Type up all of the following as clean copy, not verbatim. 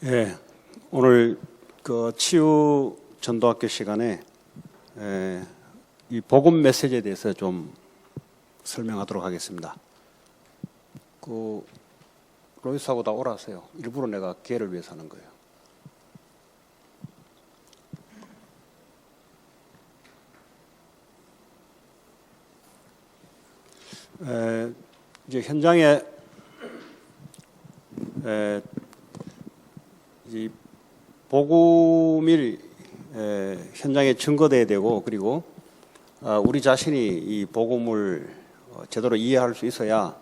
예, 오늘 그 치유 전도학교 시간에 이 복음 메시지에 대해서 좀 설명하도록 하겠습니다. 그 로이스하고 다 오라세요. 일부러 내가 기회를 위해서 하는 거예요. 이제 현장에 이 복음이 현장에 증거돼야 되고, 그리고 우리 자신이 이 복음을 제대로 이해할 수 있어야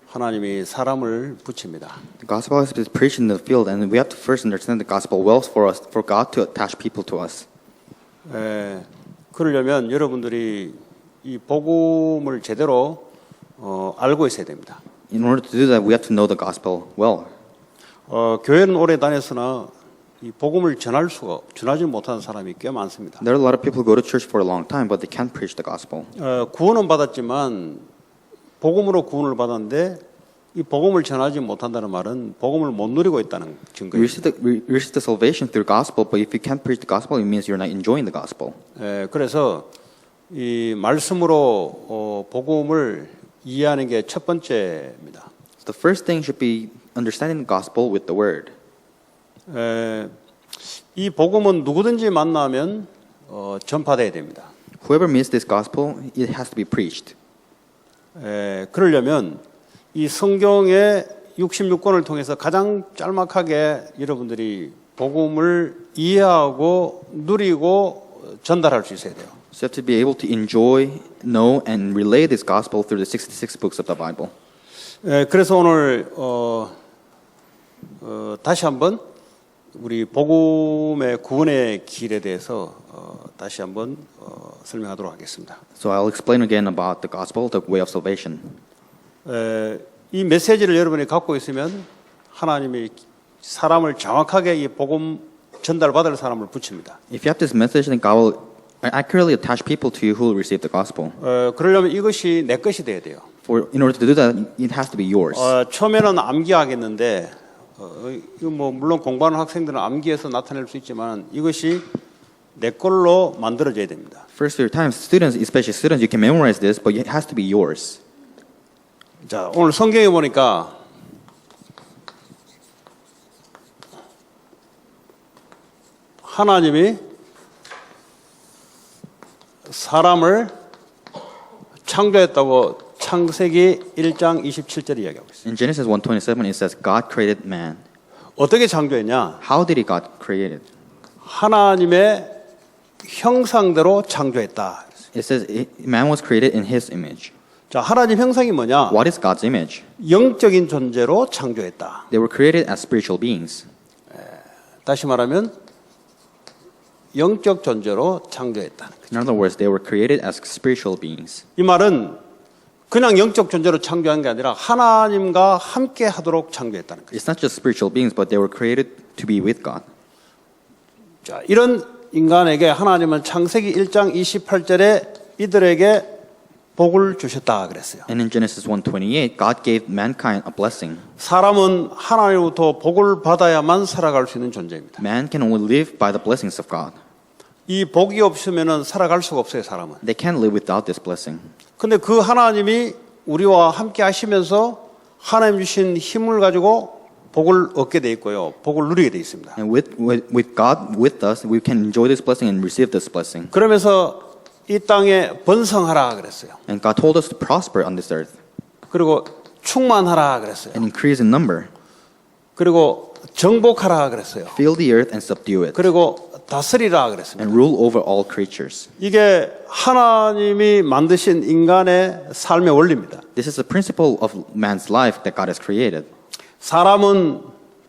하나님이 사람을 붙입니다. The gospel has to be preached in the field, and we have to first understand the gospel well for us, for God to attach people to us. 그러려면 여러분들이 이 복음을 제대로 알고 있어야 됩니다. In order to do that, we have to know the gospel well. 교회는 오래 다녔으나 이 복음을 전하지 못하는 사람이 꽤 많습니다. There are a lot of people who go to church for a long time, but they can't preach the gospel. 구원은 받았지만 복음으로 구원을 받았는데 이 복음을 전하지 못한다는 말은 복음을 못 누리고 있다는 We 증거입니다. receive the salvation through gospel, but if you can't preach the gospel, it means you're not enjoying the gospel. 그래서 이 말씀으로 복음을 이해하는 게 첫 번째입니다. So the first thing should be understanding the gospel with the word. 이 복음은 누구든지 만나면 전파돼야 됩니다. Whoever meets this gospel, it has to be preached. 그러려면 이 성경의 66권을 통해서 가장 짤막하게 여러분들이 복음을 이해하고 누리고 전달할 수 있어야 돼요. So you have to be able to enjoy, know, and relay this gospel through the 66 books of the Bible. 그래서 오늘 다시 한번 우리 복음의 구원의 길에 대해서 다시 한번 설명하도록 하겠습니다. So I'll explain again about the gospel, the way of salvation. 이 메시지를 여러분이 갖고 있으면 하나님이 사람을 정확하게 이 복음 전달받을 사람을 붙입니다. If you have this message, then God will accurately attach people to you who will receive the gospel. 그러려면 이것이 내 것이 돼야 돼요. In order to do that, it has to be yours. 처음에는 암기하겠는데 이거 뭐 물론 공부하는 학생들은 암기해서 나타낼 수 있지만 이것이 내 걸로 만들어져야 됩니다. First few times, students, especially students, you can memorize this, but it has to be yours. 자, 오늘 성경에 보니까 하나님이 사람을 창조했다고 창세기 1장 27절에 이야기하고 있어요. In Genesis 1:27, it says, God created man. 어떻게 창조했냐? How did he God created? 하나님의 형상대로 창조했다. It says man was created in his image. 자, 하나님 형상이 뭐냐? What is God's image? 영적인 존재로 창조했다. They were created as spiritual beings. 다시 말하면 영적 존재로 창조했다. In other words, they were created as spiritual beings. 이 말은 그냥 영적 존재로 창조한 게 아니라 하나님과 함께 하도록 창조했다는 거예요. It's not just spiritual beings, but they were created to be with God. 자, 이런 인간에게 하나님은 창세기 1장 28절에 이들에게 복을 주셨다 그랬어요. And in Genesis 1:28, God gave mankind a blessing. 사람은 하나님으로부터 복을 받아야만 살아갈 수 있는 존재입니다. Man can only live by the blessings of God. 이 복이 없으면 살아갈 수가 없어요, 사람은. They can't live without this blessing. 근데 그 하나님이 우리와 함께 하시면서 하나님 주신 힘을 가지고 복을 얻게 돼 있고요. 복을 누리게 돼 있습니다. And with God with us, we can enjoy this blessing and receive this blessing. 그러면서 이 땅에 번성하라 그랬어요. And God told us to prosper on this earth 그리고 충만하라 그랬어요. and increase in number. 그리고 정복하라 그랬어요. Fill the earth and subdue it. 그리고 다스리라 그랬습니다. And rule over all creatures. 이게 하나님이 만드신 인간의 삶의 원리입니다. This is the principle of man's life that God has created. 사람은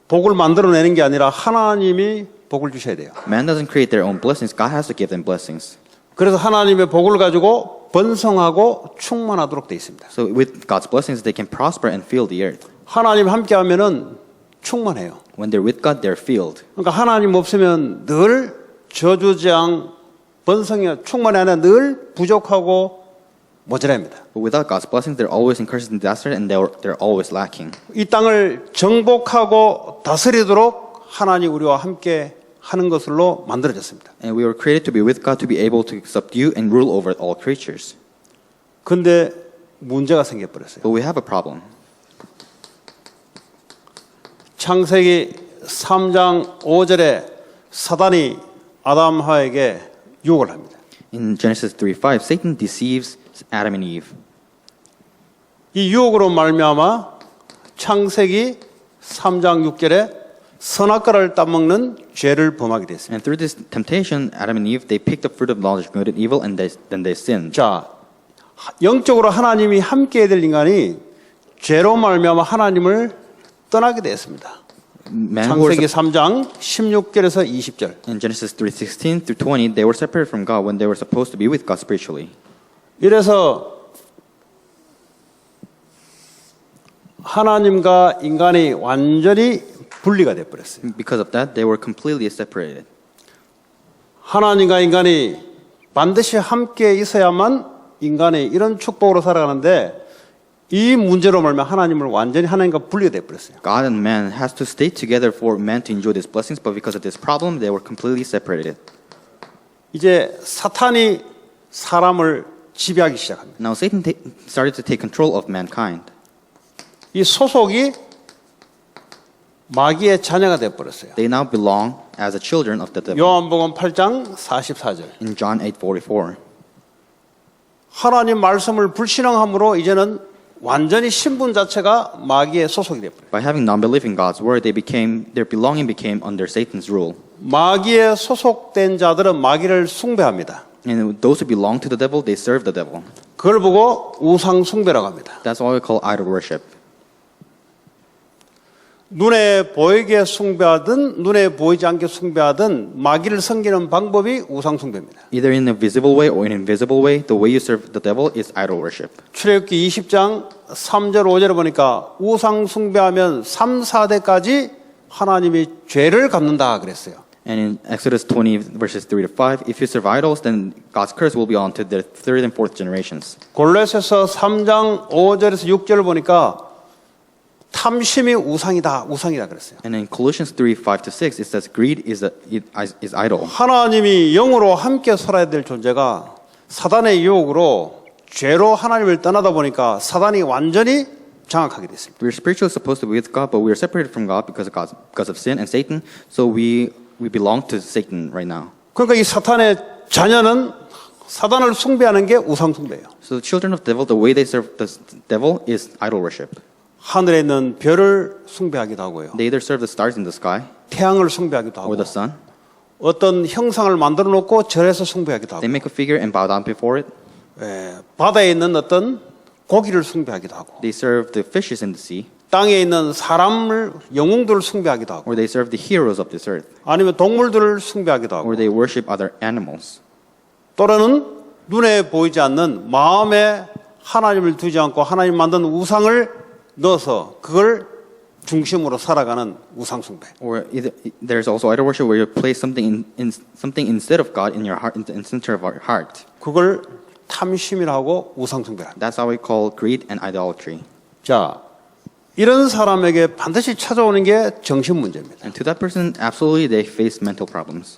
복을 만들어내는 게 아니라 하나님이 복을 주셔야 돼요. Man doesn't create their own blessings. God has to give them blessings. 그래서 하나님의 복을 가지고 번성하고 충만하도록 돼 있습니다. So with God's blessings, they can prosper and fill the earth. 하나님 함께하면은 충만해요. When they're with God, they're filled. 그러니까 하나님 없으면 늘 저주장, 번성이 충만이 아니라 늘 부족하고 모자랍니다. But without God's blessings, they're always in curses and disaster, and they're always lacking. 이 땅을 정복하고 다스리도록 하나님 우리와 함께 하는 것으로 만들어졌습니다. And we were created to be with God, to be able to subdue and rule over all creatures. 근데 문제가 생겨버렸어요. But we have a problem. 창세기 3장 5절에 사단이 아담 하에게 유혹을 합니다. In Genesis 3:5, Satan deceives Adam and Eve. 이 유혹으로 말미암아 창세기 3장 6절에 선악과를 따먹는 죄를 범하게 됐습니다. And through this temptation, Adam and Eve, they picked the fruit of knowledge of good and evil, and then they sinned. 자, 영적으로 하나님이 함께해야 될 인간이 죄로 말미암아 하나님을 떠나게 되었습니다. Man who were 창세기 3장 16절에서 20절. in Genesis 3:16 through 20, they were separated from God when they were supposed to be with God spiritually. 이래서 하나님과 인간이 완전히 분리가 돼 버렸어요. Because of that, they were completely separated. 하나님과 인간이 반드시 함께 있어야만 인간이 이런 축복으로 살아가는데 이 문제로 말미암아 하나님을 완전히 하나님과 분리가 돼 버렸어요. God and man has to stay together for man to enjoy these blessings, but because of this problem, they were completely separated. 이제 사탄이 사람을 지배하기 시작합니다. Now Satan started to take control of mankind. 이 소속이 마귀의 자녀가 돼 버렸어요. They now belong as the children of the devil. 요한복음 8장 44절. In John 8:44, 하나님 말씀을 불신앙함으로 이제는 완전히 신분 자체가 마귀의 소속이 돼 버려요. by having non-belief in God's word, their belonging became under Satan's rule. 마귀에 소속된 자들은 마귀를 숭배합니다. And those who belong to the devil, they serve the devil. 그걸 보고 우상 숭배라고 합니다. That's what we call idol worship. 눈에 보이게 숭배하든 눈에 보이지 않게 숭배하든 마귀를 섬기는 방법이 우상 숭배입니다. Either in a visible way or in an invisible way, the way you serve the devil is idol worship. 출애굽기 20장 3절 5절에 보니까 우상 숭배하면 3, 4대까지 하나님이 죄를 갚는다 그랬어요. And in Exodus 20 verses 3 to 5, if you serve idols, then God's curse will be on to the third and fourth generations. 골로새서 3장 5절에서 6절을 보니까 탐심이 우상이다 그랬어요. And in Colossians 3:5 to 6, it says greed is idol. 하나님이 영으로 함께 살아야 될 존재가 사단의 유혹으로 죄로 하나님을 떠나다 보니까 사단이 완전히 장악하게 됐습니다. We're spiritually supposed to be with God, but we are separated from God because of sin and Satan. So we belong to Satan right now. 그러니까 이 사탄의 자녀는 사단을 숭배하는 게 우상 숭배예요. So the children of the devil, the way they serve the devil is idol worship. 하늘에 있는 별을 숭배하기도 하고요. They either serve the stars in the sky 태양을 숭배하기도 하고 or the sun. 어떤 형상을 만들어 놓고 절에서 숭배하기도 하고 They make a figure and bow down before it. 바다에 있는 어떤 고기를 숭배하기도 하고 They serve the fishes in the sea, 땅에 있는 사람을 영웅들을 숭배하기도 하고 or they serve the heroes of this earth, 아니면 동물들을 숭배하기도 하고 or they worship other animals. 또는 눈에 보이지 않는 마음에 하나님을 두지 않고 하나님 만든 우상을 넣어서 그걸 중심으로 살아가는 우상 숭배. Or there's also idol worship where you place something something instead of God in your heart, in the center of our heart. 그걸 탐심이라고 우상 숭배합니다. That's how we call greed and idolatry. 자, 이런 사람에게 반드시 찾아오는 게 정신 문제입니다. And to that person, absolutely, they face mental problems.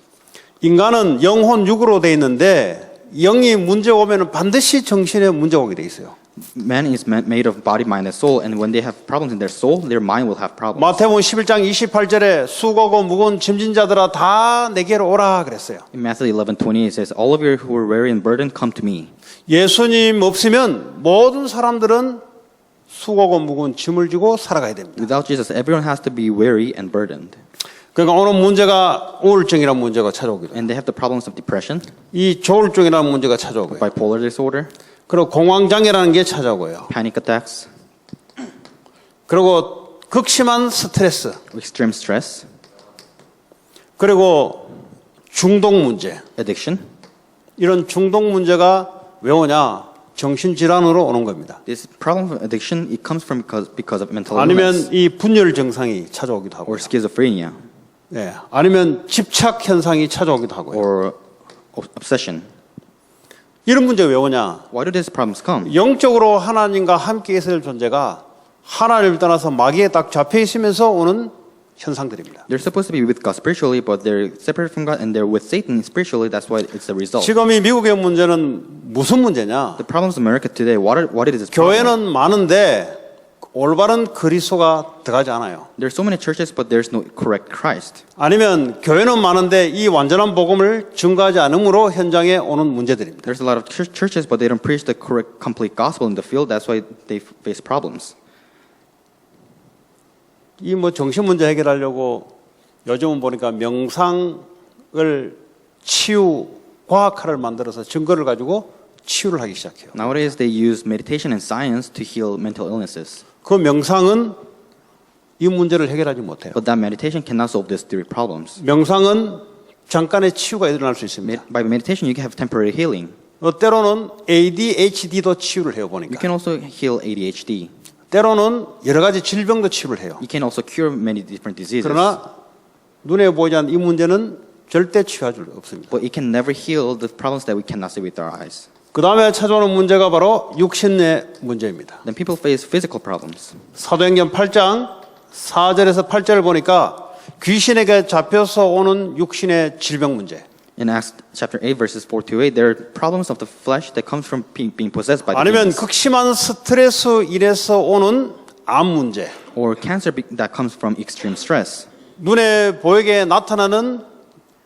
인간은 영혼 육으로 돼 있는데 영이 문제 오면은 반드시 정신에 문제가 오게 돼 있어요. Man is made of body, mind, and soul, and when they have problems in their soul, their mind will have problems. 마태복음 11장 28절에 수고고 무거운 짐진 자들아 다 내게로 오라 그랬어요. In Matthew 11:28, it says, "All of you who are weary and burdened, come to me." 예수님 없으면 모든 사람들은 수고고 무거운 짐을 지고 살아가야 됩니다. Without Jesus, everyone has to be weary and burdened. 그러니까 오늘 문제가 우울증이라는 문제가 찾아오기도 해요. And they have the problems of depression, 이 조울증이라는 문제가 찾아오고요. bipolar disorder, 그리고 공황장애라는 게 찾아오고요. panic attacks, 그리고 극심한 스트레스, extreme stress, 그리고 중독 문제. addiction. 이런 중독 문제가 왜 오냐? 정신질환으로 오는 겁니다. This problem of addiction, it comes from because of mental 아니면 illness 이 분열 증상이 찾아오기도 하고, or schizophrenia 예, 아니면 집착 현상이 찾아오기도 하고요. or obsession. 이런 문제 왜 오냐? Why do these problems come? 영적으로 하나님과 함께 있어야 될 존재가 하나님을 떠나서 마귀에 딱 잡혀 있으면서 오는 현상들입니다. They're supposed to be with God spiritually, but they're separated from God and they're with Satan spiritually. That's why it's the result. 지금 이 미국의 문제는 무슨 문제냐? The problems of America today, what is this problem? 교회는 많은데 올바른 그리스도가 들어가지 않아요. There's so many churches, but there's no correct Christ. 아니면 교회는 많은데 이 완전한 복음을 증거하지 않으므로 현장에 오는 문제들입니다. There's a lot of churches, but they don't preach the correct, complete gospel in the field. That's why they face problems. 이 뭐 정신 문제 해결하려고 요즘은 보니까 명상을 치유 과학화를 만들어서 증거를 가지고 치유를 하기 시작해요. Nowadays, they use meditation and science to heal mental illnesses. 그 명상은 이 문제를 해결하지 못해요. But that meditation cannot solve these three problems. 명상은 잠깐의 치유가 일어날 수 있습니다. By meditation, you can have temporary healing. 때로는 ADHD도 치유를 해요 You 보니까. can also heal ADHD. 때로는 여러 가지 질병도 치유를 해요. You can also cure many different diseases. 그러나 눈에 보이지 않는 이 문제는 절대 치유할 수 없습니다. But it can never heal the problems that we cannot see with our eyes. 그 다음에 찾아오는 문제가 바로 육신의 문제입니다. Then people face physical problems. 사도행전 8장 4절에서 8절을 보니까 귀신에게 잡혀서 오는 육신의 질병 문제. In Acts chapter 8, verses 4 to 8, there are problems of the flesh that comes from being possessed by 아니면 demons. 극심한 스트레스 일에서 오는 암 문제. Or cancer that comes from extreme stress. 눈에 보이게 나타나는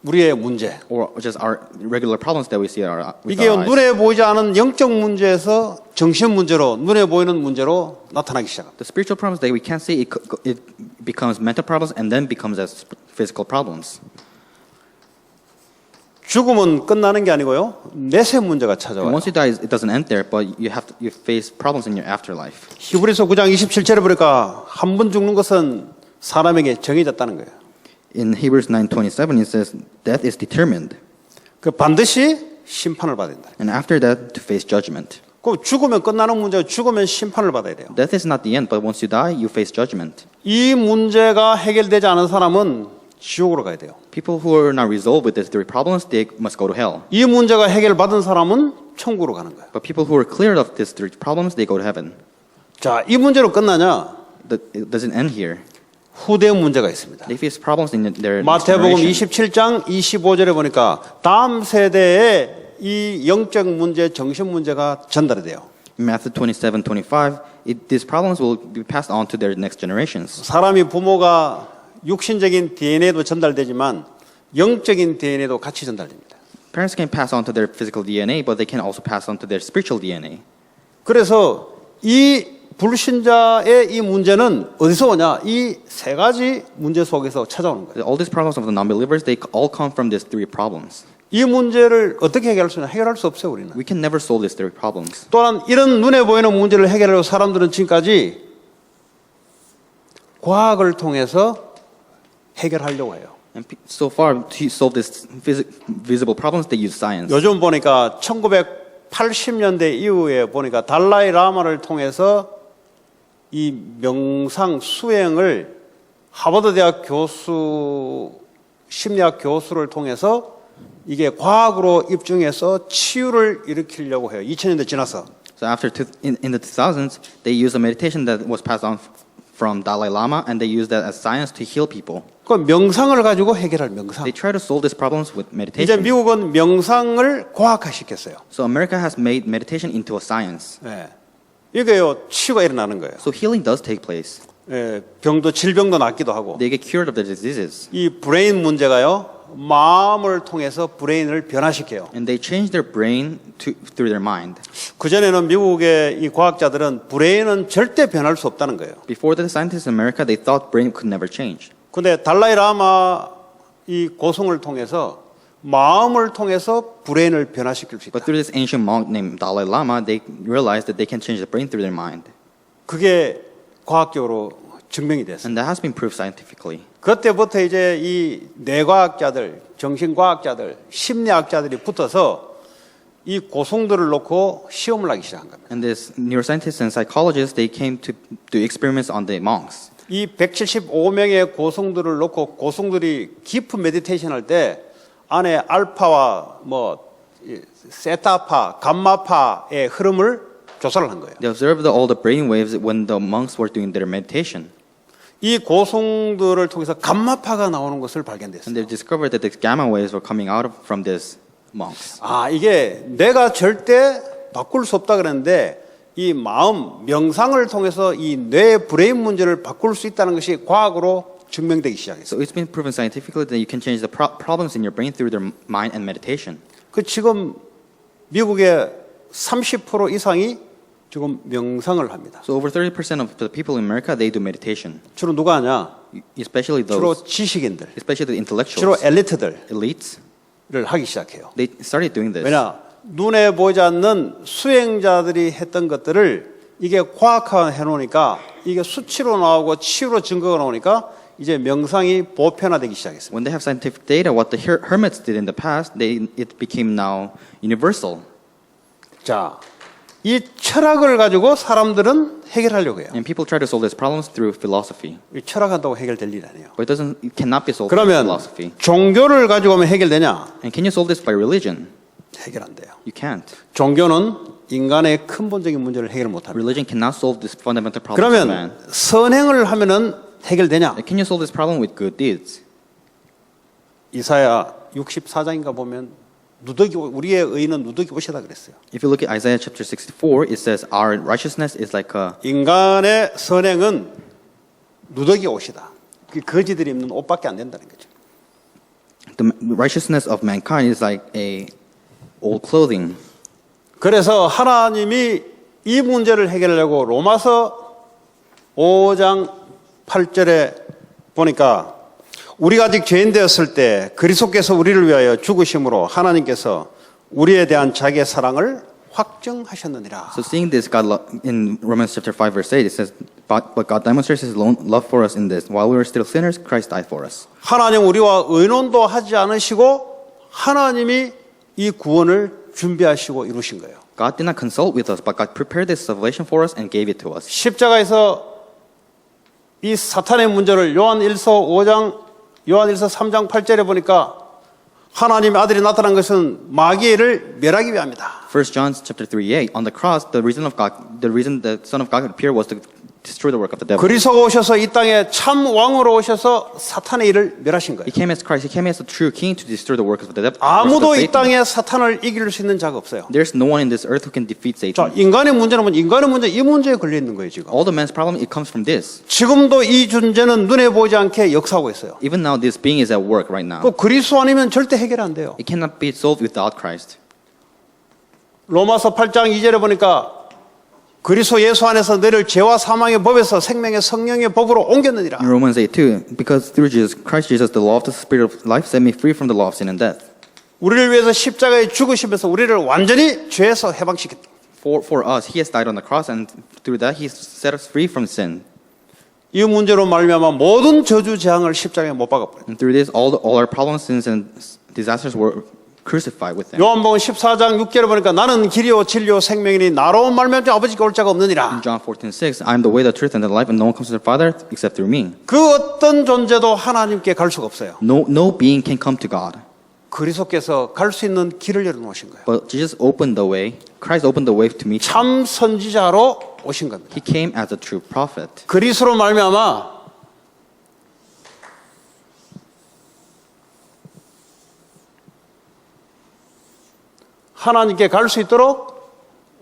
우리의 문제. Or just our regular problems that we see with 이게 our eyes. 눈에 보이지 않은 영적 문제에서 정신 문제로 눈에 보이는 문제로 나타나기 시작합니다. The spiritual problems that we can't see, it becomes mental problems and then becomes as physical problems. 죽음은 끝나는 게 아니고요. 내세 문제가 And 찾아와요. once you die, it doesn't end there, but you face problems in your afterlife. 히브리서 9장 27절에 보니까 한 번 죽는 것은 사람에게 정해졌다는 거예요. In Hebrews 9:27, it says, "Death is determined, 그 반드시 심판을 받아야 된다. and after that, to face judgment." 그 죽으면 끝나는 문제고 죽으면 심판을 받아야 돼요. Death is not the end, but once you die, you face judgment. 이 문제가 해결되지 않은 사람은 지옥으로 가야 돼요. People who are not resolved with these three problems, they must go to hell. 이 문제가 해결받은 사람은 천국으로 가는 거예요. But people who are cleared of these three problems, they go to heaven. 자, 이 문제로 끝나냐? It doesn't end here. 후대 문제가 있습니다. They face problems in their next 마태복음 generation. 27장 25절에 보니까 다음 세대에 이 영적 문제, 정신 문제가 전달이 돼요. In Matthew 27:25, these problems will be passed on to their next generations. 사람이 부모가 육신적인 DNA도 전달되지만 영적인 DNA도 같이 전달됩니다. Parents can pass on to their physical DNA, but they can also pass on to their spiritual DNA. 그래서 이 불신자의 이 문제는 어디서 오냐? 이 세 가지 문제 속에서 찾아오는 거예요. All these problems of the non-believers, they all come from these three problems. 이 문제를 어떻게 해결할 수 있냐? 해결할 수 없어요, 우리는. We can never solve these three problems. 또한 이런 눈에 보이는 문제를 해결하려고 사람들은 지금까지 과학을 통해서 해결하려고 해요. And so far, to solve these visible problems, they use science. 요즘 보니까 1980년대 이후에 보니까 달라이 라마를 통해서 이 명상 수행을 하버드 대학 교수, 심리학 교수를 통해서 이게 과학으로 입증해서 치유를 일으키려고 해요. 2000년대 지나서. So after in the 2000s, they used a meditation that was passed on from Dalai Lama, and they used that as science to heal people. 그 명상을 가지고 해결할 명상. They try to solve these problems with 이제 meditation. 미국은 명상을 과학화시켰어요. So America has made meditation into a science. 네. 이게요 치유가 일어나는 거예요. So healing does take place. 예, 병도 질병도 낫기도 하고. They get cured of their diseases. 이 브레인 문제가요 마음을 통해서 브레인을 변화시켜요. And they change their brain through their mind. 그 전에는 미국의 이 과학자들은 브레인은 절대 변할 수 없다는 거예요. Before the scientists in America, they thought brain could never change. 근데 달라이 라마 이 고성을 통해서 마음을 통해서 브레인을 변화시킬 수 있다. But through this ancient monk named Dalai Lama, they realized that they can change the brain through their mind. 그게 과학적으로 증명이 됐어요. And that has been proved scientifically. 그때부터 이제 이 뇌과학자들, 정신과학자들, 심리학자들이 붙어서 이 고성들을 놓고 시험을 하기 시작한 겁니다. And these neuroscientists and psychologists, they came to do experiments on the monks. 이 175명의 고성들을 놓고 고성들이 깊은 메디테이션 할 때 안에 알파와 뭐 세타파, 감마파의 흐름을 조사를 한 거예요. They observed all the brain waves when the monks were doing their meditation. 이 고성들을 통해서 감마파가 나오는 것을 And 발견됐어요. they discovered that the gamma waves were coming out from these monks. 아, 이게 내가 절대 바꿀 수 없다 그랬는데 이 마음, 명상을 통해서 이 뇌 브레인 문제를 바꿀 수 있다는 것이 과학으로 증명되기 시작했어요. So it's been proven scientifically that you can change the problems in your brain through their mind and meditation. 그 지금 미국의 30% 이상이 지금 명상을 합니다. So over 30% of the people in America, they do meditation. 주로 누가 하냐? Especially 주로 those, 지식인들, especially the 주로 intellectuals, 엘리트들을 elites, 하기 시작해요. they started doing this. 왜냐? 눈에 보이지 않는 수행자들이 했던 것들을 이게 과학화해 놓으니까 이게 수치로 나오고 치유로 증거가 나오니까 이제 명상이 보편화되기 시작했습니다. When they have scientific data, what the hermits did in the past, it became now universal. 자, 이 철학을 가지고 사람들은 해결하려고 해요. And people try to solve these problems through philosophy. 이 철학한다고 해결될 일이 아니에요. But it cannot be solved through 그러면 philosophy. 종교를 가지고 하면 해결되냐? And can you solve this by religion? 해결 안 돼요. You can't. 종교는 인간의 근본적인 문제를 해결 못 합니다. Religion cannot solve this fundamental problem of man. 그러면 선행을 하면은 해결되냐? Can you solve this problem with good deeds? 이사야 64장인가 보면 누더기 우리의 의는 누더기 옷이다 그랬어요. If you look at Isaiah chapter 64, it says our righteousness is like a 인간의 선행은 누더기 옷이다. 그 거지들이 입는 옷밖에 안 된다는 거죠. the righteousness of mankind is like a old clothing. 그래서 하나님이 이 문제를 해결하려고 로마서 5장 8절에 보니까 우리가 아직 죄인 되었을 때 그리스도께서 우리를 위하여 죽으심으로 하나님께서 우리에 대한 자기의 사랑을 확증하셨느니라. So seeing this, in Romans chapter 5 verse 8, it says, but God demonstrates His love for us in this. While we were still sinners, Christ died for us. 하나님 우리와 의논도 하지 않으시고 하나님이 이 구원을 준비하시고 이루신 거예요. God did not consult with us, but God prepared this salvation for us and gave it to us. 십자가에서 이 사탄의 문제를 요한일서 3장 8절에 보니까 하나님의 아들이 나타난 것은 마귀를 멸하기 위함이다. 1 John chapter 3:8, on the cross, the reason the Son of God appeared was to destroy the work of the devil. 그리스도가 오셔서 이 땅에 참 왕으로 오셔서 사탄의 일을 멸하신 거예요. He came as Christ. He came as the true King to destroy the work of the devil. 아무도 이 땅에 사탄을 이길 수 있는 자가 없어요. There's no one in this earth who can defeat 자, Satan. 인간의 문제는 인간의 문제 이 문제에 걸려 있는 거예요 지금. All the man's problem, it comes from this. 지금도 이 존재는 눈에 보이지 않게 역사하고 있어요. Even now, this being is at work right now. 그 그리스도 아니면 절대 해결 안 돼요. It cannot be solved without Christ. 로마서 8장 2절에 보니까 그리스도 예수 안에서 너를 죄와 사망의 법에서 생명의 성령의 법으로 옮겼느니라. In Romans 8:2, because through Christ Jesus, the law of the Spirit of life set me free from the law of sin and death. 우리를 위해서 십자가에 죽으시면서 우리를 완전히 죄에서 해방시켰다. For us, He has died on the cross, and through that, He set us free from sin. 이 문제로 말미암아 모든 저주 재앙을 십자가에 못 박아버렸다. And through this, all our problems, sins, and disasters were crucified with them. 요한복음 14장 6절에 보니까 나는 길이요 진리요 생명이니 나로 말미암아 아버지께 올 자가 없느니라. In John 14:6, I am the way, the truth, and the life, and no one comes to the Father except through me. 그 어떤 존재도 하나님께 갈 수가 없어요. No being can come to God. 그리스도께서 갈 수 있는 길을 열어놓으신 거예요. But Jesus opened the way. Christ opened the way to meet. 참 선지자로 오신 겁니다. He came as a true prophet. 그리스도로 말미암아 하나님께 갈 수 있도록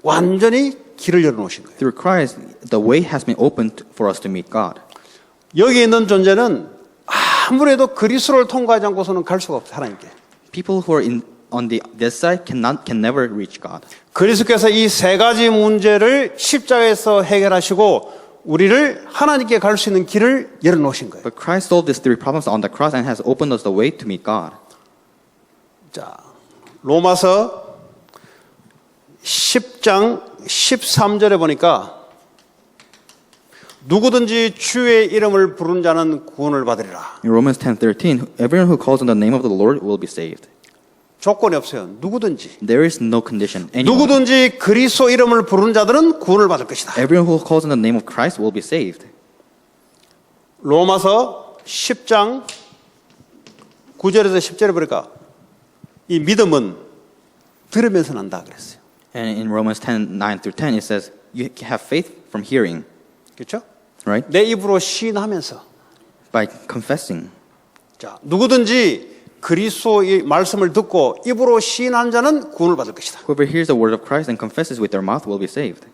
완전히 길을 열어놓으신 거예요. Through Christ, the way has been opened for us to meet God. 여기 있는 존재는 아무래도 그리스도를 통과하지 않고서는 갈 수가 없어요. 하나님께. People who are on this side can never reach God. 그리스도께서 이 세 가지 문제를 십자가에서 해결하시고 우리를 하나님께 갈 수 있는 길을 열어놓으신 거예요. But Christ solved these three problems on the cross and has opened us the way to meet God. 자, 로마서 10장 13절에 보니까 누구든지 주의 이름을 부른 자는 구원을 받으리라. In Romans 10:13, everyone who calls on the name of the Lord will be saved. 조건이 없어요. 누구든지. There is no condition. Anyone. 누구든지 그리스도 이름을 부르는 자들은 구원을 받을 것이다. Everyone who calls on the name of Christ will be saved. 로마서 10장 9절에서 10절에 보니까 이 믿음은 들으면서 난다 그랬어요. And in Romans 10:9-10, it says, you have faith from hearing. 그렇죠? Right? 내 입으로 시인하면서 By confessing. 자, 누구든지 그리스도의 말씀을 듣고 입으로 시인한 자는 구원을 받을 것이다. Whoever hears the word of Christ and confesses with their mouth will be saved.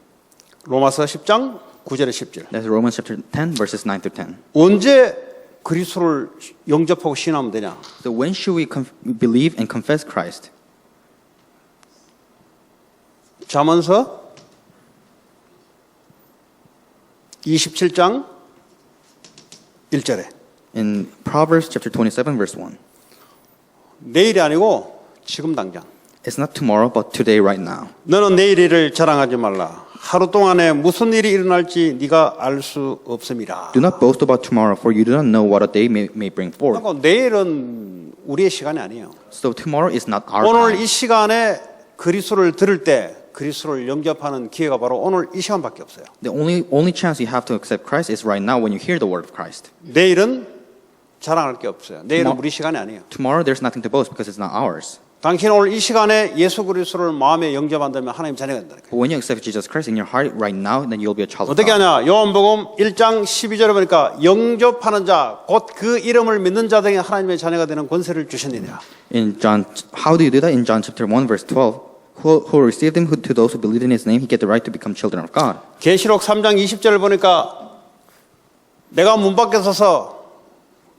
로마서 10장 9절에 10절. That's Romans chapter 10, verses 9 through 10. 언제 그리스도를 영접하고 시인하면 되냐? So when should we believe and confess Christ? 잠언서 27장 1절에 In Proverbs chapter 27, verse 1. 내일이 아니고 지금 당장 It's not tomorrow, but today, right now. 너는 내일 일을 자랑하지 말라. 하루 동안에 무슨 일이 일어날지 네가 알 수 없음이라. Do not boast about tomorrow, for you do not know what a day may bring forth. 그러니까 내일은 우리의 시간이 아니에요. So tomorrow is not our 오늘 time. 이 시간에 그리스도를 들을 때 그리스도를 영접하는 기회가 바로 오늘 이 시간밖에 없어요. The only chance you have to accept Christ is right now when you hear the word of Christ. 내일은 자랑할 게 없어요. 내일은 우리 시간이 아니에요. Tomorrow there's nothing to boast because it's not ours. 당신 오늘 이 시간에 예수 그리스도를 마음에 영접한다면 하나님 자녀가 된다. But when you accept Jesus Christ in your heart right now, then you'll be a child of 어떻게 God. 하냐? 요한복음 1장 12절에 보니까 영접하는 자, 곧 그 이름을 믿는 자들에게 하나님의 자녀가 되는 권세를 주셨느니라. In John, how do you do that? In John chapter 1, verse 12, who received him, to those who believed in his name, he get the right to become children of God. 계시록 3장 20절을 보니까 내가 문 밖에 서서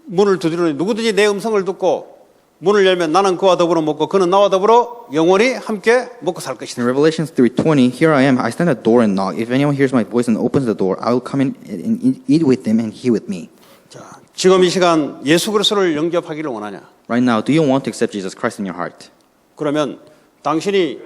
문을 두드리니 누구든지 내 음성을 듣고 문을 열면 나는 그와 더불어 먹고 그는 나와 더불어 영원히 함께 먹고 살 것이다. In Revelation 3:20, here I am, I stand at the door and knock. If anyone hears my voice and opens the door, I will come in and eat with them and he with me. 자, 지금 이 시간 예수 그리스도를 영접하기를 원하냐? Right now, do you want to accept Jesus Christ in your heart? 그러면 당신이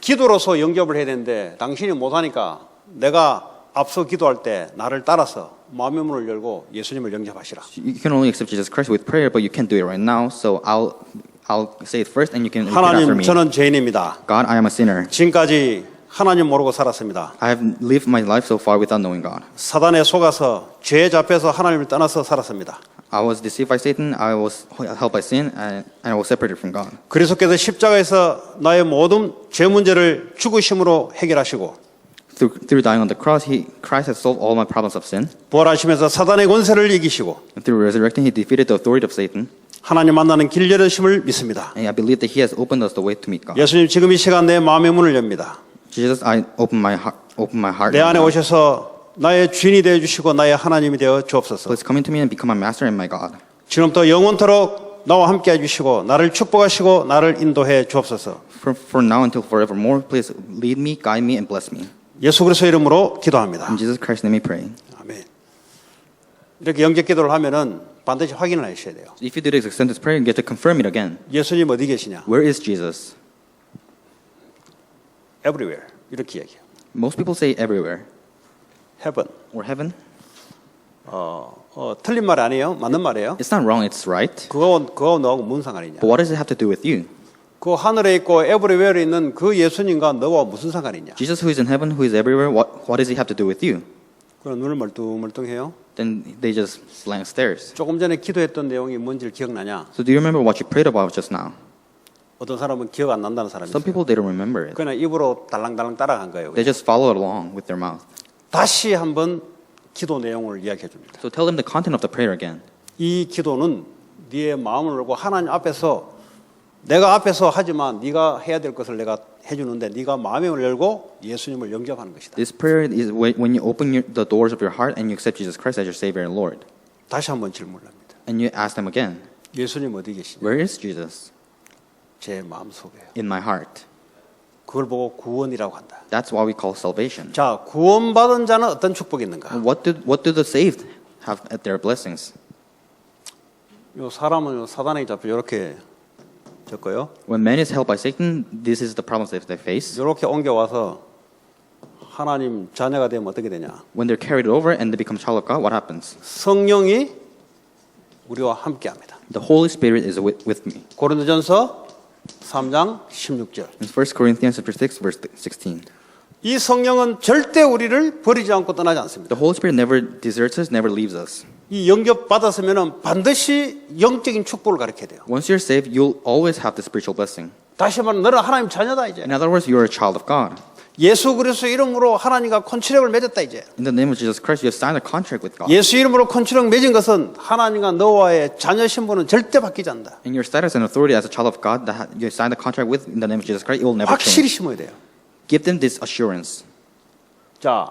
기도로서 영접을 해야 되는데 당신이 못하니까 내가 앞서 기도할 때 나를 따라서 마음의 문을 열고 예수님을 영접하시라. You can only accept Jesus Christ with prayer, but you can't do it right now. So I'll say it first, and you can repeat after 하나님, me. 저는 죄인입니다. God, I am a sinner. 지금까지 하나님 모르고 살았습니다. I have lived my life so far without knowing God. 사단에 속아서 죄에 잡혀서 하나님을 떠나서 살았습니다. I was deceived by Satan. I was held by sin, and I was separated from God. 그리스도께서 십자가에서 나의 모든 죄 문제를 죽으심으로 해결하시고 Through dying on the cross, Christ has solved all my problems of sin. 부활하시면서 사단의 권세를 이기시고 And through resurrecting, He defeated the authority of Satan. 하나님 만나는 길 열으심을 믿습니다. And I believe that He has opened us the way to meet God. 예수님 지금 이 시간 내 마음의 문을 엽니다. Jesus, I open my heart. 내 안에 now. 오셔서 나의 주인이 되어 주시고 나의 하나님이 되어 주옵소서. Please come into me and become my master and my God. 지금부터 영원토록 나와 함께 해주시고 나를 축복하시고 나를 인도해 주옵소서. For now until forevermore, please lead me, guide me, and bless me. 예수 그리스도 이름으로 기도합니다. In Jesus Christ's name we pray. 아멘. 이렇게 영접 기도를 하면은 반드시 확인을 하셔야 돼요. If you do this extended prayer, you get to confirm it again. 예수님 어디 계시냐? Where is Jesus? Everywhere. 이렇게 얘기해요. Most people say everywhere. Heaven. Or heaven. 틀린 말 아니에요. 맞는 말이에요. It's not wrong, it's right. 그거 너하고 무슨 상관이냐? But what does it have to do with you? 그 하늘에 있고 everywhere에 있는 그 예수님과 너와 무슨 상관이냐? Jesus who is in heaven, who is everywhere, what does he have to do with you? 그럼 눈을 멀뚱멀뚱해요. Then they just blank stares. 조금 전에 기도했던 내용이 뭔지 기억나냐? So do you remember what you prayed about just now? 어떤 사람은 기억 안 난다는 사람이 Some 있어요. people, they don't remember it. 그냥 입으로 달랑달랑 따라간 거예요. They just follow it along with their mouth. 다시 한번 기도 내용을 이야기해 줍니다. So tell them the content of the prayer again. 이 기도는 네의 마음을 열고 하나님 앞에서 내가 앞에서 하지만 네가 해야 될 것을 내가 해주는데 네가 마음을 열고 예수님을 영접하는 것이다. This prayer is when you open the doors of your heart and you accept Jesus Christ as your Savior and Lord. 다시 한번 질문합니다. And you ask them again, 예수님 어디 계시냐? where is Jesus? 제 마음 속에요. In my heart. 그걸 보고 구원이라고 한다. That's why we call salvation. 자, 구원받은 자는 어떤 축복이 있는가? What do the saved have at their blessings? 요 사람은 사단에게 잡혀 이렇게 적고요. When man is held by Satan, this is the problems that they face. 이렇게 옮겨 와서 하나님 자녀가 되면 어떻게 되냐? When they're carried over and they become child of God, what happens? 성령이 우리와 함께합니다. The Holy Spirit is with me. 고린도전서 3장 16절. In 1 Corinthians chapter 6, verse 16. 이 성령은 절대 우리를 버리지 않고 떠나지 않습니다. The Holy Spirit never deserts us, never leaves us. 이 영접 받았으면은 반드시 영적인 축복을 가르쳐야 돼요. Once you're saved, you'll always have the spiritual blessing. 다시 말하면 너는 하나님 자녀다 이제. In other words, you're a child of God. 예수 그리스도 이름으로 하나님과 콘트랙을 맺었다 이제. In the name of Jesus Christ, you have signed a contract with God. 예수 이름으로 콘트랙 맺은 것은 하나님과 너와의 자녀 신분은 절대 바뀌지 않는다. In your status and authority as a child of God that you signed a contract with in the name of Jesus Christ, it will never 확실히 change. 심어야 돼요. Give them this assurance. 자,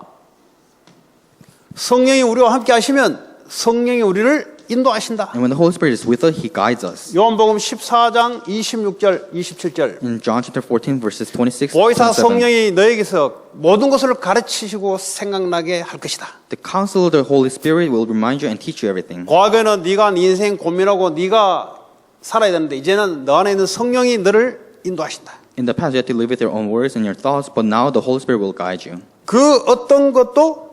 성령이 우리와 함께 하시면 성령이 우리를 인도하신다. And when the Holy Spirit is with us, He guides us. 요한복음 14장 26절, 27절. In John chapter 14, verses 26, 보혜사 27, 성령이 너에게서 모든 것을 가르치시고 생각나게 할 것이다. the counsel of the Holy Spirit will remind you and teach you everything. 과거에는 네가 네 인생 고민하고 네가 살아야 되는데 이제는 너 안에 있는 성령이 너를 인도하신다. In the past, you had to live with your own words and your thoughts, but now the Holy Spirit will guide you. 그 어떤 것도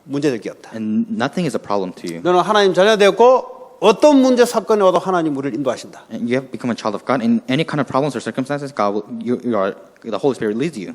문제될 게 없다. And nothing is a problem to you. 너는 하나님 자녀 되었고 어떤 문제 사건이 와도 하나님 우리를 인도하신다. And you have become a child of God. In any kind of problems or circumstances, God will, the Holy Spirit leads you.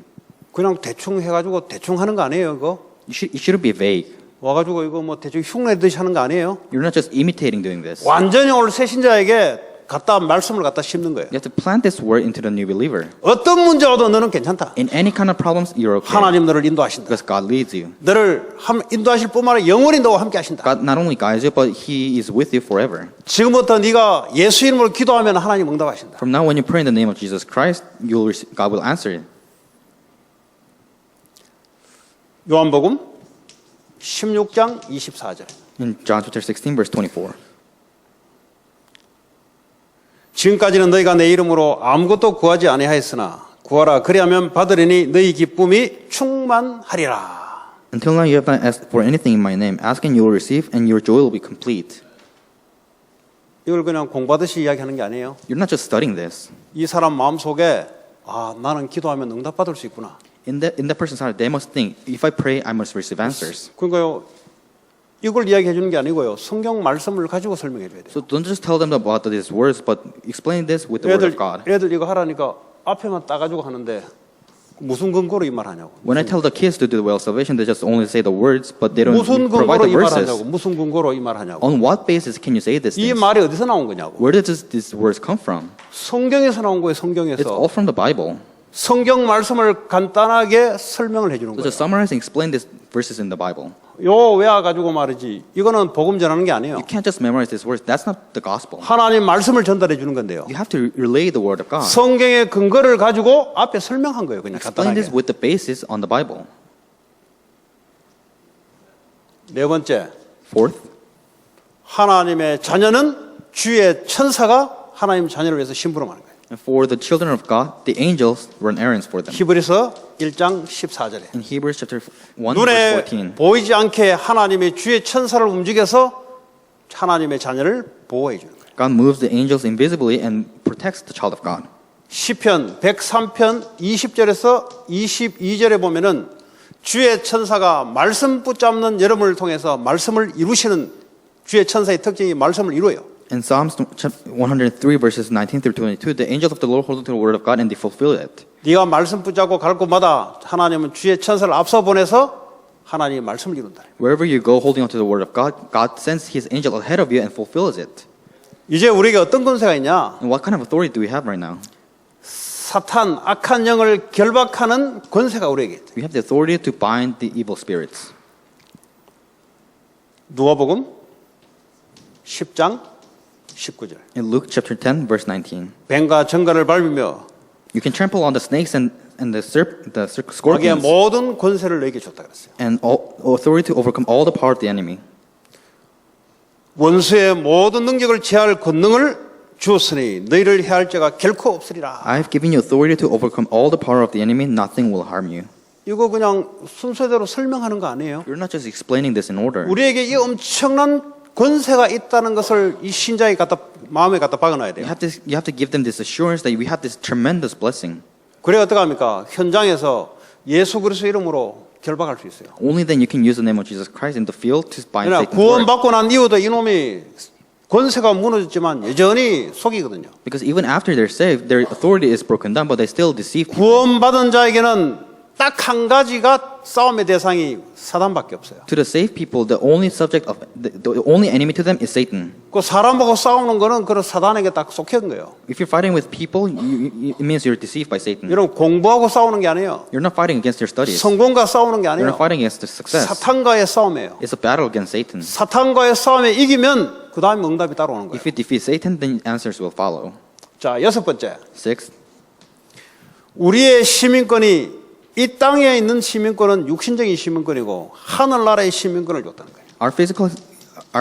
그냥 대충 해가지고 대충 하는 거 아니에요, 그거? You shouldn't be vague. 와가지고 이거 뭐 대충 흉내듯이 하는 거 아니에요? You're not just imitating doing this. 완전히 오늘 새 신자에게 갖다 말씀을 갖다 심는 거예요. You have to plant this word into the new believer. 어떤 문제 와도 너는 괜찮다. In any kind of problems, you're okay. 하나님 너를 인도하신다. Because God leads you. 너를 인도하실 뿐만 아니라 영원히 너와 함께 하신다. God not only guides you, but He is with you forever. 지금부터 네가 예수 이름으로 기도하면 하나님 응답하신다. From now, when you pray in the name of Jesus Christ, God will answer it. 요한복음 16장 24절. In John chapter 16, verse 24. 지금까지는 너희가 내 이름으로 아무것도 구하지 아니하였으나 구하라 그리하면 받으리니 너희 기쁨이 충만하리라. Until now, you have not asked for anything in my name. Ask and you will receive, and your joy will be complete. 이걸 그냥 공부하듯이 이야기하는 게 아니에요. You're not just studying this. 이 사람 마음속에 아, 나는 기도하면 응답받을 수 있구나. In that person's heart, they must think, if I pray, I must receive answers. 그러니까요. 이걸 이야기해 주는 게 아니고요. 성경 말씀을 가지고 설명해 줘야 돼요. So don't just tell them about these words, but explain this with the word of God. 애들 이거 하라니까 앞에만 따가지고 하는데 무슨 근거로 이 말 하냐고. When I tell the kids to do the way of salvation, they just only say the words, but they don't 무슨 provide 근거로 the 이 말 verses. 하냐고. 무슨 근거로 이 말 하냐고. On what basis can you say this? 이 말이 어디서 나온 거냐고. Where did these words come from? 성경에서 나온 거예요. It's 성경에서. all from the Bible. 성경 말씀을 간단하게 설명을 해 주는 So 거예요. just summarize and explain these verses in the Bible. 요 외워 가지고 말이지. 이거는 복음 전하는 게 아니에요. You can't just memorize these words. That's not the gospel. 하나님 말씀을 전달해 주는 건데요. You have to relay the word of God. 성경의 근거를 가지고 앞에 설명한 거예요. 그냥 Explain 간단하게. this with the basis on the Bible. 네 번째, Fourth, 하나님의 자녀는 주의 천사가 하나님 자녀를 위해서 심부름하는 거예요. and for the children of God, the angels run errands for them. 히브리서 1장 14절에 In Hebrews chapter 1, 눈에 verse 14. 보이지 않게 하나님의 주의 천사를 움직여서 하나님의 자녀를 보호해 주는 거예요. God moves the angels invisibly and protects the child of God. 시편 103편 20절에서 22절에 보면은 주의 천사가 말씀 붙잡는 여러분을 통해서 말씀을 이루시는 주의 천사의 특징이 말씀을 이루어요. In Psalms 103 verses 19 through 22, the angels of the Lord hold to the word of God and they fulfill it. 네가 말씀 붙잡고 갈 곳마다 하나님은 주의 천사를 앞서 보내서 하나님의 말씀을 이룬다. Wherever you go holding on to the word of God, God sends his angel ahead of you and fulfills it. 이제 우리에게 어떤 권세가 있냐? And what kind of authority do we have right now? 사탄, 악한 영을 결박하는 권세가 우리에게 있다. We have the authority to bind the evil spirits. 누가복음 10장 19절. In Luke chapter 10 verse 19, 뱀과 정갈을 밟으며 you can trample on the snakes and the 거기에 scorpions 모든 권세를 너에게 줬다 그랬어요. and all authority to overcome all the power of the enemy. 원수의 모든 능력을 제할 권능을 주었으니 너희를 해할 자가 결코 없으리라. I have given you authority to overcome all the power of the enemy. Nothing will harm you. 이거 그냥 순서대로 설명하는 거 아니에요. You're not just explaining this in order. 우리에게 이 엄청난 권세가 있다는 것을 이 신자에 갖다 마음에 갖다 박아놔야 돼요. You have to give them this assurance that we have this tremendous blessing. 그래 어떻게 합니까? 현장에서 예수 그리스도 이름으로 결박할 수 있어요. Only then you can use the name of Jesus Christ in the field to bind 그러나 Satan's work. 구원받고 난 이후도 이놈이 권세가 무너졌지만 여전히 속이거든요. Because even after they're saved, their authority is broken down, but they still deceive people. 구원받은 자에게는 딱 한 가지가 싸움의 대상이 사단밖에 없어요. To the saved people, the only subject of the only enemy to them is Satan. 그 사람하고 싸우는 거는 그런 사단에게 딱 속한 거예요. If you're fighting with people, it means you're deceived by Satan. 여러분 공부하고 싸우는 게 아니에요. You're not fighting against your studies. 성공과 싸우는 게 You're 아니에요. not fighting against the success. 사탄과의 싸움이에요. It's a battle against Satan. 사탄과의 싸움에 이기면 그 다음에 응답이 따라오는 거예요. If you defeat Satan, then answers will follow. 자, 여섯 번째. Sixth, 우리의 시민권이 이 땅에 있는 시민권은 육신적인 시민권이고 하늘나라의 시민권을 줬다는 거예요. our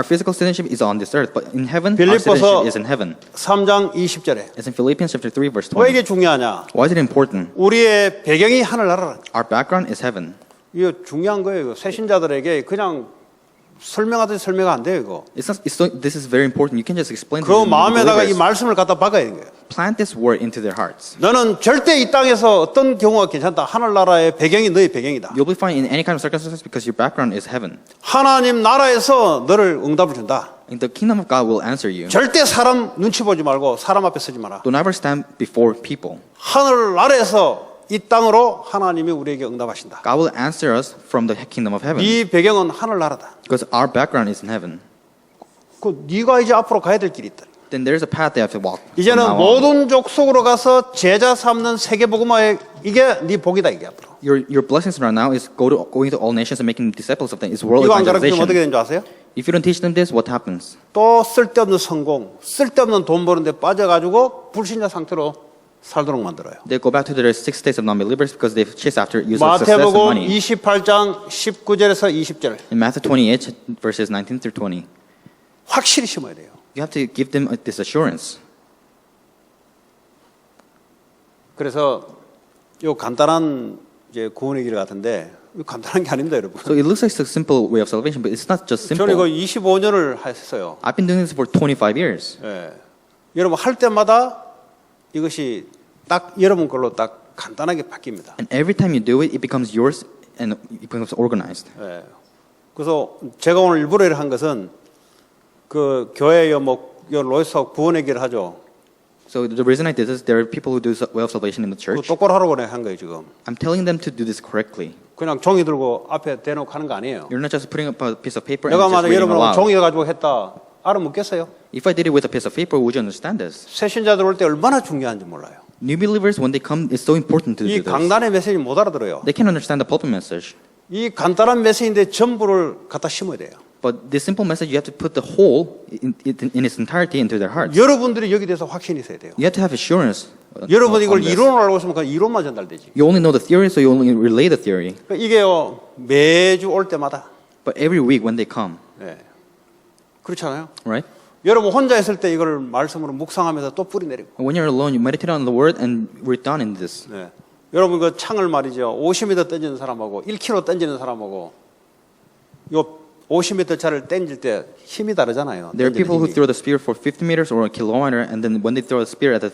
physical citizenship is on this earth, but in heaven, our 빌립보서 citizenship is in heaven. 3장 20절에. It's in Philippians chapter 3, verse 왜 20. 이게 중요하냐? Why is it important? 우리의 배경이 하늘나라라. Our background is heaven. 이거 중요한 거예요. 이거 새신자들에게 그냥 설명하듯이 설명 안 돼요, 이거. This is very important. You can just explain 그 to them. 마음에다가 이 말씀을 갖다 박아야 되는 거예요. Plant this word into their hearts. 너는 절대 이 땅에서 어떤 경우가 괜찮다. 하늘나라의 배경이 너의 배경이다. You'll be fine in any kind of circumstances because your background is heaven. 하나님 나라에서 너를 응답을 준다. And the kingdom of God will answer you. 절대 사람 눈치 보지 말고 사람 앞에 서지 마라. Don't ever stand before people. 하늘나라에서 이 땅으로 하나님이 우리에게 응답하신다. God will answer us from the kingdom of heaven. 네 배경은 하늘나라다. Because our background is in heaven. 그 네가 이제 앞으로 가야 될 길이 있다. Then there's a path they have to walk. from 이제는 now on. 모든 족속으로 가서 제자 삼는 세계복음화의 이게 네 복이다 이게 앞으로. Your blessings right now is going to all nations and making disciples of them. It's world 이거 안 가르치면 어떻게 evangelization. 되는 줄 아세요? If you don't teach them this, what happens? 또 쓸데없는 성공, 쓸데없는 돈 버는데 빠져가지고 불신자 상태로 살도록 만들어요. They go back to their 6 states of non-believers because they've chased after use of success and 마태복음 money. 28장 19절에서 20절 In Matthew 28, verses 19 through 20, 확실히 심어야 돼요. you have to give them this assurance. 그래서 요 간단한 이제 구원의 길 같은데 이거 간단한 게 아닙니다, 여러분. So it looks like a simple way of salvation, but it's not just 저는 이거 simple. 25년을 했어요. I've been doing this for 25 years. 예. 여러분 할 때마다 이것이 딱 여러분 걸로 딱 간단하게 바뀝니다. And every time you do it, it becomes yours and it becomes organized. 예. 그래서 제가 오늘 일부러 한 것은 그 교회에 뭐 로이스하고 구원의 길을 하죠. So the reason I did this, there are people who do way of salvation in the 그거 church. 똑바로 하라고 내가 한 거예요 지금. I'm telling them to do this correctly. 그냥 종이 들고 앞에 대놓고 하는 거 아니에요. You're not just putting up a piece of paper and 내가 just 만약 reading 여러분하고 aloud. 종이 가지고 했다 알아먹겠어요? If I did it with a piece of paper, would you understand this? 새신자들 올 때 얼마나 중요한지 몰라요. New believers, when they come, it's so important to 이 do this. 강단의 메시지 못 알아들어요. They can't understand the pulpit message. 이 간단한 메시지인데 전부를 갖다 심어야 돼요. But this simple message, you have to put the whole in its entirety into their hearts. 여러분들이 여기 대해서 확신이 있어야 돼요. You have to have assurance. 여러분 이걸 on this. 이론으로 알고 있으면 그냥 이론만 전달되지. You only know the theory, so you only relay the theory. 그러니까 이게요 매주 올 때마다 But every week when they come, 예. 그렇지 않아요? right? 여러분 혼자 있을 때 이걸 말씀으로 묵상하면서 또 뿌리내리고 When you're alone, you meditate on the word and we're done in this. 예. 여러분 그 창을 말이죠 50m 던지는 사람하고 1km 던지는 사람하고 요 50m 차를 던질 때 힘이 다르잖아요. There are 던지는 people who 힘이. throw the spear for 50 meters or a kilometer, and then when they throw a spear at the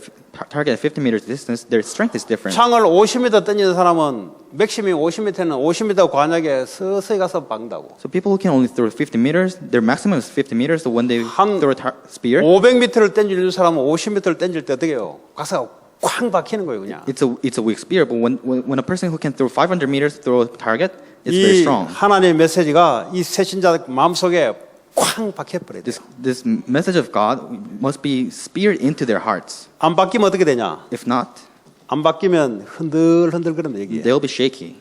target at 50 meters distance, their strength is different. 창을 50m 던지는 사람은 맥시멈 50m는 50m 관역에 서서히 가서 박는다고. So people who can only throw 50 meters, their maximum is 50 meters. So when they 한 throw a spear, 500m를 던지는 사람은 50m를 던질 때 어떻게 해요? 가서 쾅 박히는 거예요, 그냥. it's a weak spear. But when a person who can throw 500 meters throw a target, it's very 이 strong. 하나님의 메시지가 이 새신자 마음속에 쾅 박혀버려야 돼요. This message of God must be speared into their hearts. 안 바뀌면 어떻게 되냐? If not, 안 바뀌면 흔들흔들 그럽니다, 여기에. they'll be shaky.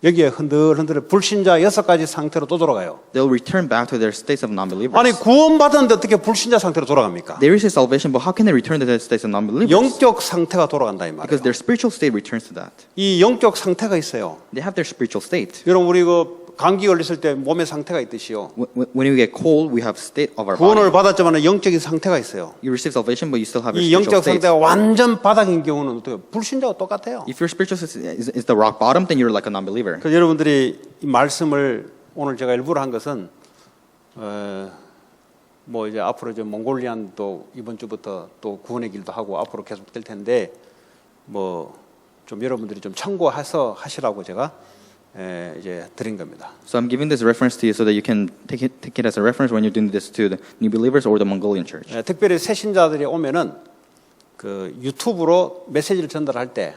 여기에 흔들흔들 불신자 6가지 상태로 또 돌아가요. They'll return back to their states of non-believers. 아니 구원받았는데 어떻게 불신자 상태로 돌아갑니까? They receive salvation, but how can they return to their states of non-believers? 영적 상태가 돌아간다 이 Because 말이에요. their spiritual state returns to that. 이 영적 상태가 있어요. They have their spiritual state. 여러분 우리 그 감기 걸렸을 때 몸의 상태가 있듯이요. When we get cold, we have state of our 구원을 body. 받았지만 영적인 상태가 있어요. You receive salvation, but you still have your 이 spiritual 영적 state. 상태가 완전 바닥인 경우는 어떻게 불신자와 똑같아요. If your spiritual state is the rock bottom, then you're like a non-believer. 그래서 여러분들이 이 말씀을 오늘 제가 일부러 한 것은 뭐 이제 앞으로 이제 몽골리안도 이번 주부터 또 구원의 길도 하고 앞으로 계속 될 텐데 뭐 좀 여러분들이 좀 참고해서 하시라고 제가 이제 드린 겁니다. So I'm giving this reference to you so that you can take it as a reference when you're doing this to the new believers or the Mongolian church. 특별히 새 신자들이 오면은 그 유튜브로 메시지를 전달할 때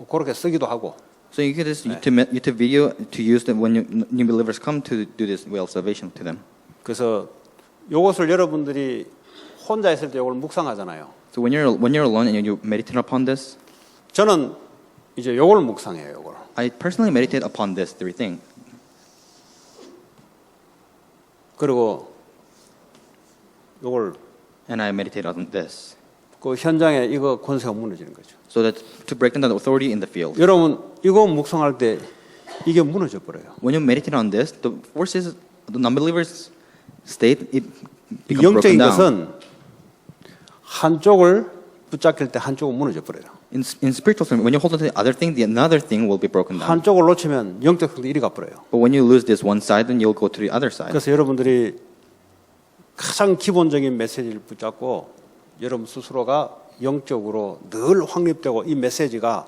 그렇게 쓰기도 하고 So you could just YouTube video to use them when new believers come to do this way of salvation to them. 그래서 이것을 여러분들이 혼자 있을 때 이걸 묵상하잖아요. So when you're alone and you meditate upon this, 저는 이제 이걸 묵상해요. 이걸. I personally meditate upon this very thing. 그리고 이걸 And I meditate on this. 그 현장에 이거 권세가 무너지는 거죠. So that to break down the authority in the field. 여러분 이거 묵상할 때 이게 무너져 버려요. When you meditate on this, the forces, the non-believers' state, it becomes broken 영적인 down. 것은 한쪽을 붙잡힐 때 한쪽은 무너져 버려요. In spiritual terms, when you hold on to the other thing, the another thing will be broken down. 한쪽을 놓치면 영적 성도 이리 가버려요. But when you lose this one side, then you'll go to the other side. 그래서 여러분들이 가장 기본적인 메시지를 붙잡고 여러분 스스로가 영적으로 늘 확립되고 이 메시지가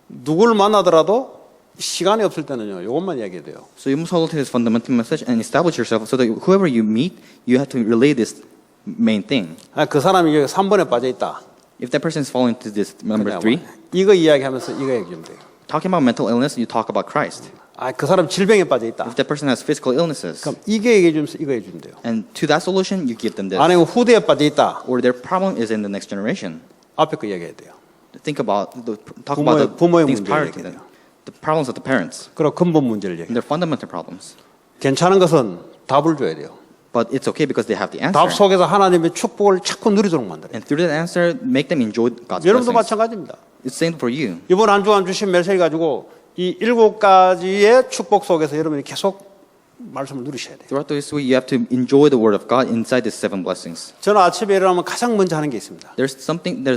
누굴 만나더라도 시간이 없을 때는요. 이것만 이야기해야 돼요. So you must hold on to this fundamental message and establish yourself so that whoever you meet, you have to relay this main thing. 그 사람이 여기 3번에 빠져 있다. If that person is falling into this number 3, 이거 이야기하면서 이거 얘기하면 돼요. talking about mental illness, you talk about Christ. 그 사람 질병에 빠져 있다. If that person has physical illnesses, 그럼 이게 얘기해 주면서 이거 해주면 돼요. and to that solution, you give them this. 아니면 후대에 빠져 있다. Or their problem is in the next generation. 앞에 거 얘기해야 돼요. Think about, talk about the 부모의 things 문제를 prior to 얘기해요. them. The problems of the parents, 그리고 근본 문제를 얘기해요. and their fundamental problems. 괜찮은 것은 답을 줘야 돼요. But it's okay because they have the answer. 답 속에서 하나님의 축복을 자꾸 누리도록 만들어요. And through that answer, make them enjoy God's 여러분도 blessings. 마찬가지입니다. It's same for you. 이번 한 주간 주신 메시지 가지고 이 7가지의 축복 속에서 여러분이 계속 말씀을 누리셔야 돼요. Throughout this week, you have to enjoy the word of God inside these 7 blessings. 저는 아침에 일어나면 가장 먼저 하는 게 있습니다. There's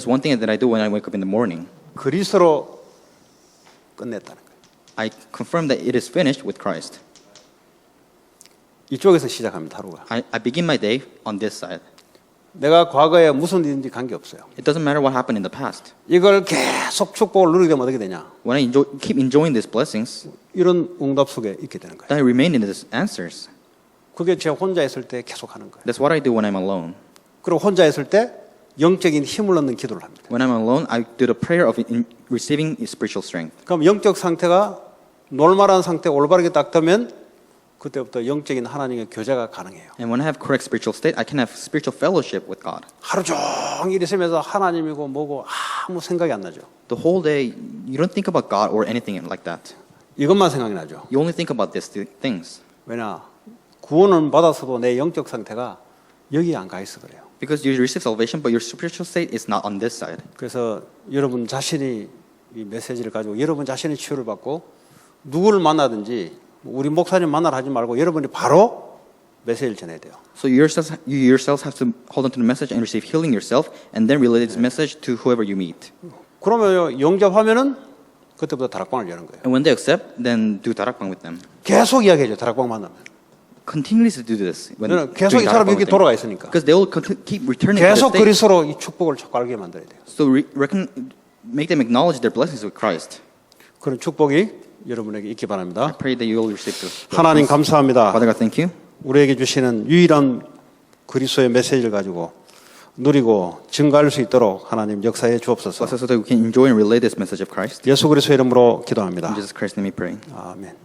one thing that I do when I wake up in the morning. 그리스도로 끝냈다는 거예요. I confirm that it is finished with Christ. 이쪽에서 시작합니다, 하루가. I begin my day on this side. 내가 과거에 무슨 일인지 관계없어요. It doesn't matter what happened in the past. 이걸 계속 축복을 누리게 되면 어떻게 되냐? When I keep enjoying these blessings, 이런 응답 속에 있게 되는 거예요. then I remain in these answers. 그게 제가 혼자 있을 때 계속 하는 거예요. That's what I do when I'm alone. 그리고 혼자 있을 때 영적인 힘을 얻는 기도를 합니다. When I'm alone, I do the prayer of receiving spiritual strength. 그럼 영적 상태가 놀만한 상태 올바르게 딱 되면 그때부터 영적인 하나님의 교제가 가능해요. And when I have correct spiritual state, I can have spiritual fellowship with God. 하루 종일 있으면서 하나님이고 뭐고 아무 생각이 안 나죠. The whole day, you don't think about God or anything like that. 이것만 생각이 나죠. You only think about these things. 왜냐? 구원을 받았어도 내 영적 상태가 여기 안 가 있어 그래요. Because you receive salvation, but your spiritual state is not on this side. 그래서 여러분 자신이 이 메시지를 가지고 여러분 자신의 치유를 받고 누구를 만나든지 우리 목사님 만나러 하지 말고 여러분이 바로 메시지를 전해야 돼요. So you yourselves have to hold on to the message and receive healing yourself, and then relay this message to whoever you meet. 그러면 영접하면은 그때부터 다락방을 여는 거예요. And when they accept, then do darakbang with them. 계속 이야기해줘. 다락방 만나면. Continuously do this when 계속 이 doing 사람이 darakbang 여기 with them. 돌아가 있으니까. Because they will keep returning to 계속 the state. 그리스도로 이 축복을 자꾸 알게 만들어야 돼요. So make them acknowledge their blessings with Christ. 그런 축복이 여러분에게 있기 바랍니다. I pray that you will receive this. 하나님 감사합니다. Father God, thank you. 우리에게 주시는 유일한 그리스도의 메시지를 가지고 누리고 증가할 수 있도록 하나님 역사해 주옵소서. Bless us so that we can enjoy and relay this message of Christ. 예수 그리스도의 이름으로 기도합니다. In Jesus Christ's name we pray. 아멘.